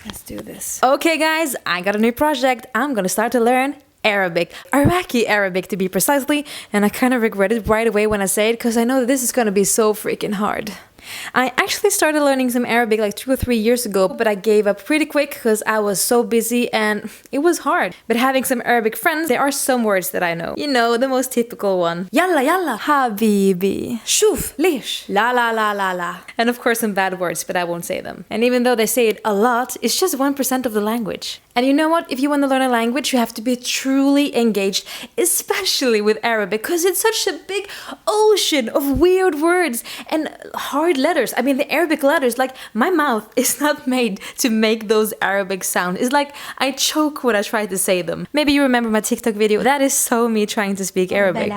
Let's do this. Okay, guys, I got a new project. I'm gonna start to learn Arabic. Iraqi Arabic, to be precisely. And I kind of regret it right away when I say it, because I know that this is gonna be so freaking hard. I actually started learning some Arabic like 2 or 3 years ago, but I gave up pretty quick because I was so busy and it was hard. But having some Arabic friends, there are some words that I know. You know, the most typical one. Yalla yalla, habibi, shuf, lish, la la la la la. And of course some bad words, but I won't say them. And even though they say it a lot, it's just 1% of the language. And you know what? If you want to learn a language, you have to be truly engaged, especially with Arabic, because it's such a big ocean of weird words and hard letters. I mean, the Arabic letters, like my mouth is not made to make those Arabic sounds. It's like I choke when I try to say them. Maybe you remember my TikTok video. That is so me trying to speak Arabic.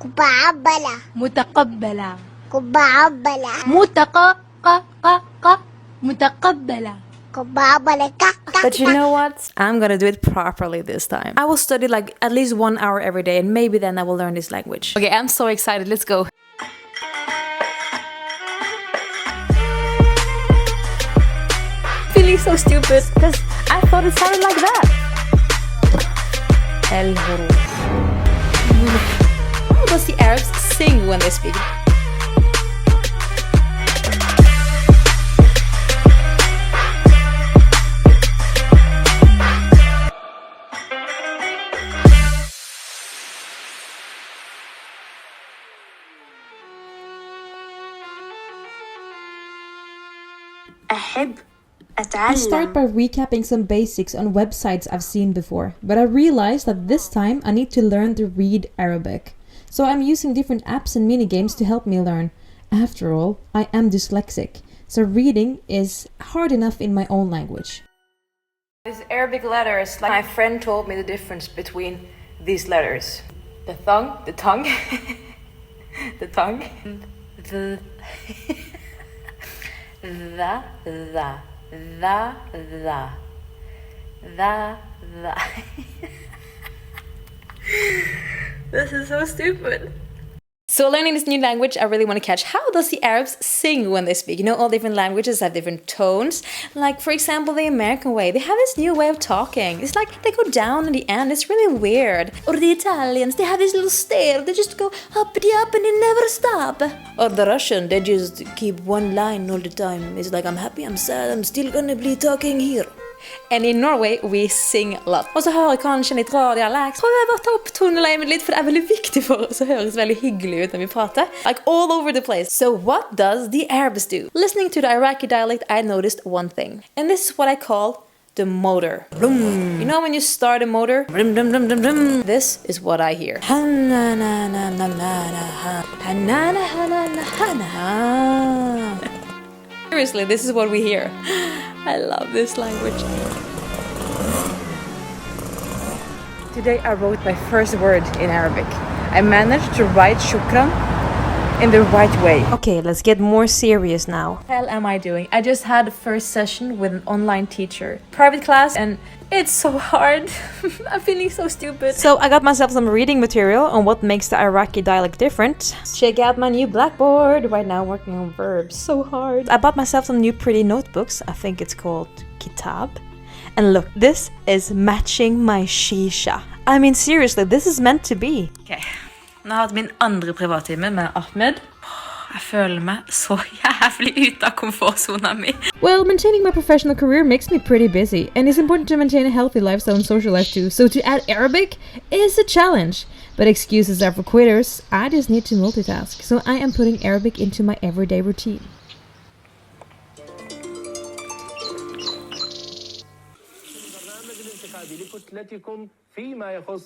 متقبلة متقبلة متقبلة متقبلة. But you know what? I'm gonna do it properly this time. I will study like at least 1 hour every day, and maybe then I will learn this language. Okay, I'm so excited. Let's go. Feeling so stupid because I thought it sounded like that. الحروف. How does the Arabs sing when they speak? I start by recapping some basics on websites I've seen before, but I realized that this time I need to learn to read Arabic. So I'm using different apps and minigames to help me learn. After all, I am dyslexic, so reading is hard enough in my own language. These Arabic letters, like my friend told me the difference between these letters. The tongue, the tongue, the tongue, the... the. This is so stupid. So learning this new language, I really want to catch how does the Arabs sing when they speak. You know, all different languages have different tones. Like, for example, the American way. They have this new way of talking. It's like they go down in the end. It's really weird. Or the Italians, they have this little stare. They just go uppity up and they never stop. Or the Russian, they just keep one line all the time. It's like, I'm happy, I'm sad, I'm still gonna be talking here. And in Norway, we sing a lot. Og så hører jeg kanskje litt rar dialekt. Prøver å ta opp toneleimen litt, for det er veldig viktig for oss. Det høres veldig hyggelig ut når vi prater. Like all over the place. So what does the Arabs do? Listening to the Iraqi dialect, I noticed one thing. And this is what I call the motor. Vroom. You know when you start a motor? Vroom, vroom, vroom, vroom, vroom. This is what I hear. Seriously, this is what we hear. I love this language. Today I wrote my first word in Arabic. I managed to write shukran in the right way. Okay, let's get more serious now. What the hell am I doing? I just had the first session with an online teacher. Private class, and it's so hard. I'm feeling so stupid. So I got myself some reading material on what makes the Iraqi dialect different. Check out my new blackboard. Right now I'm working on verbs. So hard. I bought myself some new pretty notebooks. I think it's called kitab. And look, this is matching my shisha. I mean, seriously, this is meant to be. Okay. Nå har jeg hatt min andre privattime med Ahmed. Jeg føler meg så jævlig ut av komfortzonen min. Well, maintaining my professional career makes me pretty busy, and it's important to maintain a healthy lifestyle and social life too, so to add Arabic is a challenge. But excuses are for quitters. I just need to multitask, so I am putting Arabic into my everyday routine. فيما يخص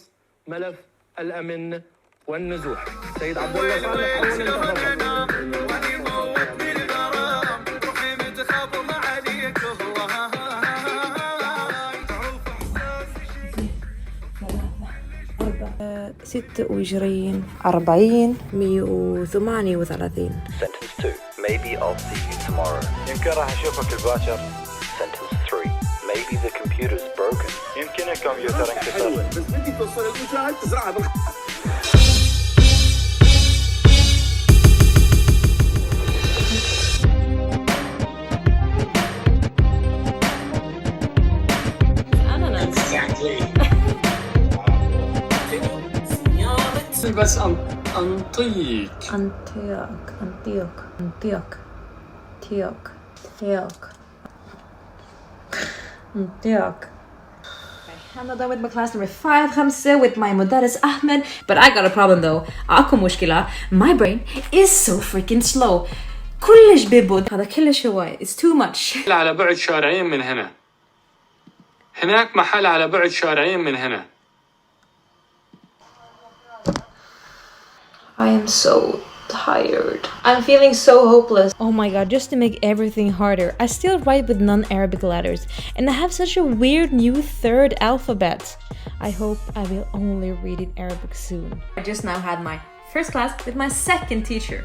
ملف الأمن والنزوح. سيد عبد الله صالح ستة وعشرين 40 138. Sentence 2. Maybe I'll see you tomorrow. يمكن راح أشوفك الباكر. Sentence 3. Maybe the computer's broken. يمكن الكمبيوتر انكسر. بس بدي توصل الإشاعة تزرعها بس أنطيك I'm not done with my class number 5 5 with my مدرس أحمد. But I got a problem though. أكو مشكلة. My brain is so freaking slow. كلش بيبود. هذا كلش هواي. It's too much. على بعد شارعين من هنا. هناك محل على بعد شارعين من هنا. I am so tired. I'm feeling so hopeless. Oh my god, just to make everything harder, I still write with non-Arabic letters, and I have such a weird new third alphabet. I hope I will only read in Arabic soon. I just now had my first class with my second teacher,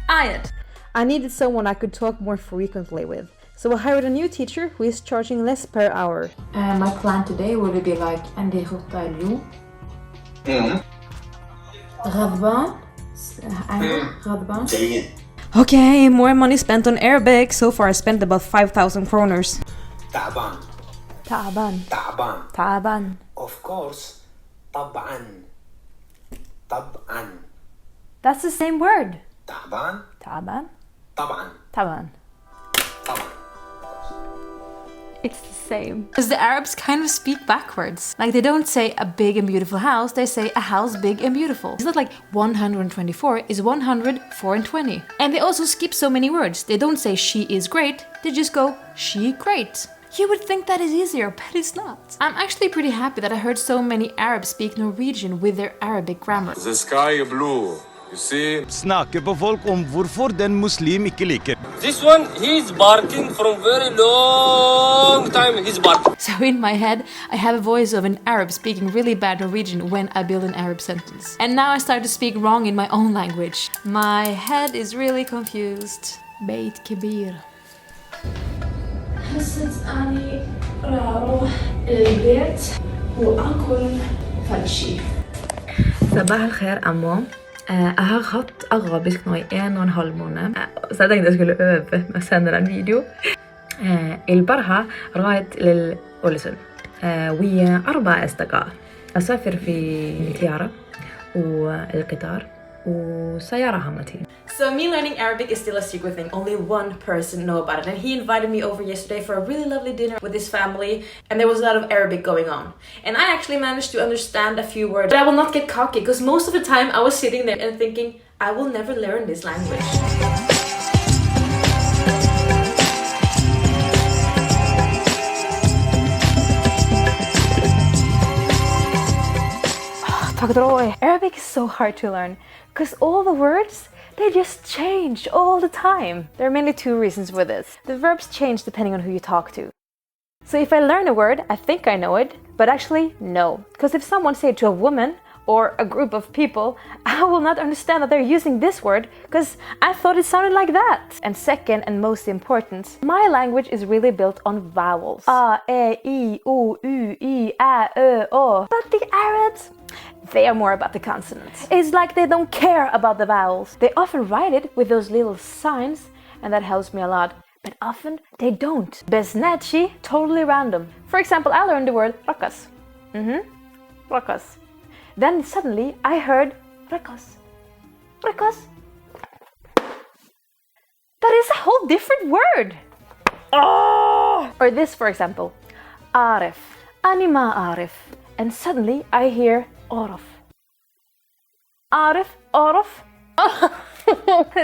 Ayat. I needed someone I could talk more frequently with, so I hired a new teacher who is charging less per hour. My plan today will be like عندي خطة اليوم. غضبان. Okay, more money spent on Arabic. So far I spent about 5,000 kroners. تعبان. Of course. طبعا. That's the same word. تعبان. طبعا. It's the same. Because the Arabs kind of speak backwards. Like they don't say a big and beautiful house, they say a house big and beautiful. It's not like 124 is 104 and 20. And they also skip so many words. They don't say she is great, they just go she great. You would think that is easier, but it's not. I'm actually pretty happy that I heard so many Arabs speak Norwegian with their Arabic grammar. The sky blue. You see? Snakke på folk om hvorfor den muslim ikke liker. This one, he's barking from very long time. He's barking. So in my head, I have a voice of an Arab speaking really bad Norwegian when I build an Arab sentence. And now I start to speak wrong in my own language. My head is really confused. Beit Kibir. حسيت أني راروح البيت وأكل فلشي. صباح الخير أمو. Jag har hatt arabisk nå i 1,5 måned. Så jeg tenkte jeg skulle øve med å sende den video. البارحة رايت للأولسن ويا 4 أصدقاء. أسافر في طيارة والقطار وسيارة همتين. So me learning Arabic is still a secret thing. Only one person know about it. And he invited me over yesterday for a really lovely dinner with his family. And there was a lot of Arabic going on. And I actually managed to understand a few words. But I will not get cocky because most of the time I was sitting there and thinking, I will never learn this language. Arabic is so hard to learn because all the words, they just change all the time. There are mainly 2 reasons for this. The verbs change depending on who you talk to. So if I learn a word, I think I know it, but actually no. Because if someone say it to a woman or a group of people, I will not understand that they're using this word because I thought it sounded like that. And second and most important, my language is really built on vowels. A, E, I, O, U, I, A, Ö, O. But the Arabs, they are more about the consonants. It's like they don't care about the vowels. They often write it with those little signs, and that helps me a lot. But often they don't. Besnatchi, totally random. For example, I learned the word rakas. Rakas. Then suddenly I heard rakas. Rakas. That is a whole different word. Oh! Or this, for example, arif. Anima arif. And suddenly I hear Oraf. Arif, Oraf.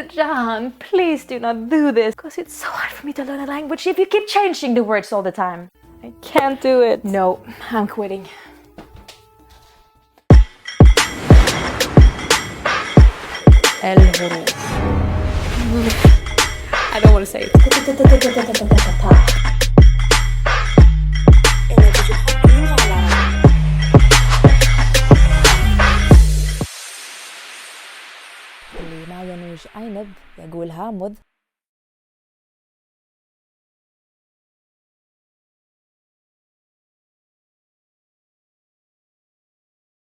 John, please do not do this. Because it's so hard for me to learn a language if you keep changing the words all the time. I can't do it. No, I'm quitting. الحروف. I don't want to say it. اللي ما ينوج عنب يقول هامض